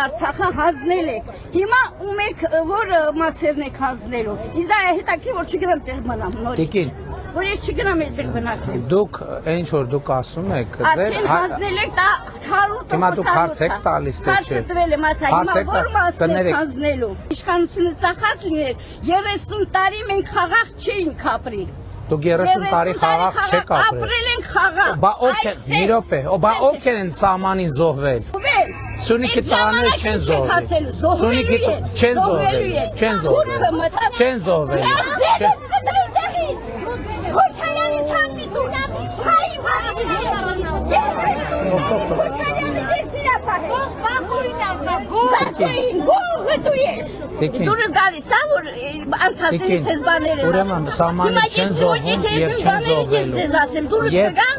Արցախը հանձնել եք։ Հիմա ում եք որ մասերն եք հանձնելու։ Իսկ դա հետաքրքիր որ չգնամ տեղ մնամ նորից։ Տիկին, Որ ես չգնամ այդտեղ բնակվեմ։ դուք ինչ որ դուք ասում եք, Արդեն հանձնել եք դա 100%։ Հիմա դուք հարց եք տալիս թե չէ։ Հարցը տվել եմ ասա, հիմա որ մասն եք հանձնելու։ Իշխանությունը ծախած լիներ 30 տարի մենք խաղաղ չէինք ապրի։ Դուք 30 տարի խաղաղ չեք ապրել։ Ապրել ենք խաղաղ։ Բա ովքեր, մի րոպե, բա ովքեր են սահմանին զոհվել։ Սյունիքի տղաները չեն զոհվել։ Սյունիքի չեն զոհվել, չեն զոհվել, չեն զոհվել։ Քոչարյանի ցանկի դունամի հայ Դուրը գալիս է, որ անցածներից ես բաներ են Ուրեմն սահմանը չեն զոհվում և չեն զոհվելու։ Դուրը կգա։